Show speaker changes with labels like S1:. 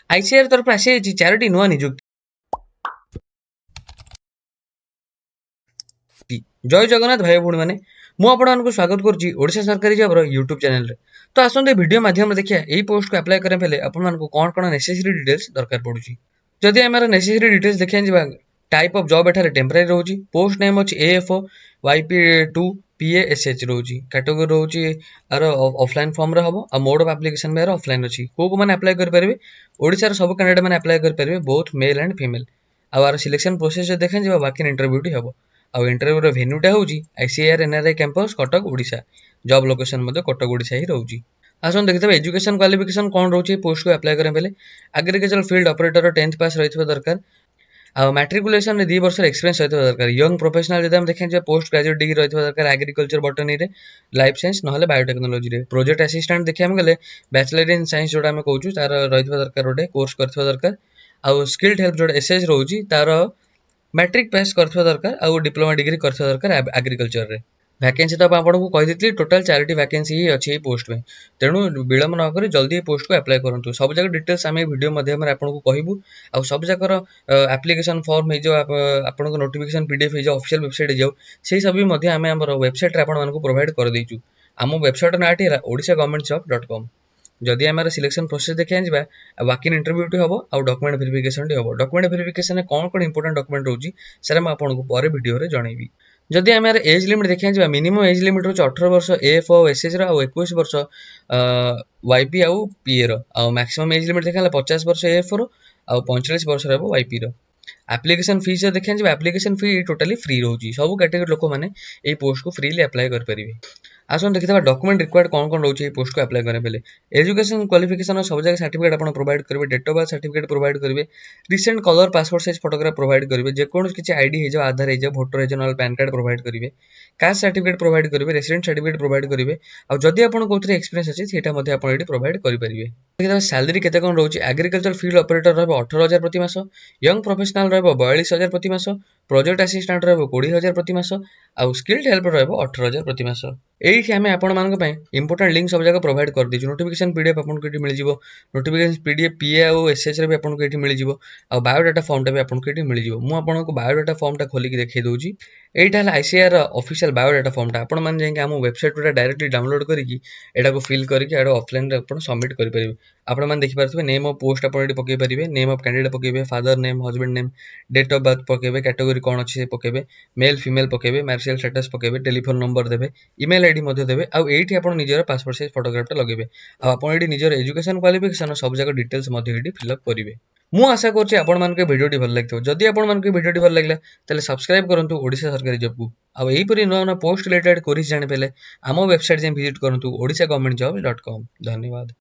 S1: ICR तरफ आसी 4टी नुआ नियुक्ति। जय जगन्नाथ भाई भौणी मैंने मु आपको स्वागत करुच्ची ओडिशा सरकारी जॉब यूट्यूब चैनल रे। तो आसते वीडियो माध्यम देखिए यही पोस्ट को अप्लाई करने पहले आपको कौन कौन नेसेसरी डिटेल्स दरकार पड़ुची। जदि आम नेसेसरी डिटेल्स देखा जा टाइप ऑफ जॉब एठारे टेम्पररी रोची, पोस्ट नेम अच्छी एएफओ वाईपी2 पीएएसएच रोची, कैटेगरी रोची आर ऑफलाइन फॉर्म रे हबो आ मोड ऑफ एप्लीकेशन में ऑफलाइन अछि। को माने अप्लाई कर परिबे ओडिसा रे सब कैंडिडेट माने अप्लाई कर परिबे बोथ मेल एंड फीमेल। आर सिलेक्शन प्रोसेस देखा जा वाक इन इंटरव्यू टी हबो। आ इंटरव्यू रो वेन्यूटा होची ICR NRI campus Cuttack Odisha. Job location मध्ये कटक ओडिशा ही रहउची। आसन देखितबे एजुकेशन क्वालिफिकेशन कोन रहउची पोस्ट को अप्लाई करने पहले एग्रीकल्चर फील्ड ऑपरेटर 10th पास रहितबे दरकार। आ मैट्रिकुलेशन रे 2 वर्ष एक्सपीरियंस रहितबे दरकार। यंग प्रोफेशनल जदि हम देखें जे पोस्ट ग्रेजुएट डिग्री रहितबे दरकार एग्रीकल्चर बॉटनी रे, लाइफ साइंस नहले बायोटेक्नोलॉजी रे। प्रोजेक्ट असिस्टेंट देखिया हम गले बैचलर इन साइंस जोटा हम कहउछु तार रहितबे दरकार ओटे कोर्स करथबे दरकार। आ स्किल्ड हेल्प जोटा एसएच रहउची तार मैट्रिक पास करथबे दरकार आ डिप्लोमा डिग्री करथबे दरकार एग्रीकल्चर रे। वैकेंसी तो आपको कही टोटाल 4टी वैकेंसी ही अच्छी पोस्ट में, तेणु विलंब न कर जल्दी पोस्ट को अप्लाई करूँ। सब जगह डिटेल्स आम वीडियो माध्यम आपको कहूँ। आ सब जगर एप्लिकेशन फॉर्म हो जाओ नोटिफिकेशन पीडीएफ हो जाओ ऑफिशियल वेबसाइट जाओ से सब भी आम वेबसाइट आपको प्रोवाइड कर देचु। आम वेबसाइट नाटी है odisha-government-job.com। जदि आम सिलेक्शन प्रोसेस देखा जा वाक इन इंटरव्यू टी हम आ डॉक्यूमेंट वेरिफिकेशन टी हम। डॉक्यूमेंट वेरिफिकेशन कौन कौन इंपोर्टेंट डॉक्यूमेंट रोची सर आपको पर वीडियो रे जनइबी। जदि आम एज लिमिट देखा मिनिमम एज लिमिट रोच 18 वर्ष एएफ और एसएच रो 21 वर्ष वाईपी आउ पीए रो। आ मैक्सिमम एज लिमिट देखा 50 वर्ष एएफ रो आ 45 वर्ष रहबो वाईपी रो। एप्लिकेशन फीस देखा जा एप्लिकेशन फी टोटाली फ्री रोची। सब कैटेगरी लोक मैंने ये पोस्ट को फ्रीली अप्लाई कर परिबे। आसन देखिए डॉक्यूमेंट रिक्वायर्ड कौन कौन रोचे पोस्ट को अप्लाई करने पहले एजुकेशन क्वालिफिकेशन सब जगह सर्टिफिकेट आप प्रोवाइड करेंगे, date of birth certificate provide करेंगे, recent colour passport size photograph provide करेंगे, जेकोन किसी आईडी हो आधार हो भोटर हो ना पैन कार्ड प्रोवाइड करेंगे, कास्ट सर्टिफिकेट प्रोवाइड करेंगे, रेसिडेंट सर्टिफिकेट प्रोवाइड करेंगे। और जदि आपको कौन एक्सपीरियंस अच्छे से प्रोवाइड करेंगे। सैलरी केते कौन रोचे एग्रीकल्चर फील्ड ऑपरेटर रहिबो 18,000 प्रति मास, यंग प्रोफेशनल रहिबो 42,000 प्रति मास, प्रोजेक्ट असिस्टेंट रहिबो 20,000 प्रति मास आ स्किल्ड हेल्पर रहिबो 18,000 प्रति मास। एठी हमें आपण मानक पय इंपोर्टेंट लिंक सब जगह प्रोवाइड कर दिजु। नोटिफिकेशन पीडीएफ आपन को एठी मिल जिवो, नोटिफिकेशन पीडीएफ पीए और एसएच रे भी आपन को एठी मिल जिवो आ बायोडाटा फॉर्म टा भी आपन को एठी मिल जिवो। मु आपन को बायोडाटा फॉर्म टा खोली के देखै दोजी। एटा हला आईसीआर ऑफिशियल बायोडाटा फॉर्म टा आपण मान जाय हम वेबसाइट पर डायरेक्टली डाउनलोड करिकि एटा को फिल करिकि एटा ऑफलाइन रे आपन सबमिट करि परिबे। आपण मान देखि पारथबे नेम ऑफ पोस्ट आपन एठी पकै परिबे, नेम ऑफ कैंडिडेट पकैबे, father name, husband name, date of birth पकैबे, कैटेगरी कोन अछि से पकैबे, मेल फीमेल पकैबे, मैरिटल स्टेटस पकैबे, टेलीफोन नंबर देबे, ईमेल आईडी मध्ये देबे आ एठी आपन निजर पासपोर्ट साइज फोटोग्राफ टा लगेबे। आ आपन एठी निजर एजुकेशन क्वालिफिकेशन सब जगह डिटेल्स मध्ये एठी फिल अप करिवे। मु आशा करछि आपण मान के वीडियो टी भल लागतो। जदि आपण मान के वीडियो टी भल लागला तले सब्सक्राइब करंतु ओडिशा सरकारी जॉब को। आ एही परि नवा नवा पोस्ट रिलेटेड कोरिस जाने पहले आम वेबसाइट जे विजिट करंतु odisha-government-job.com। धन्यवाद।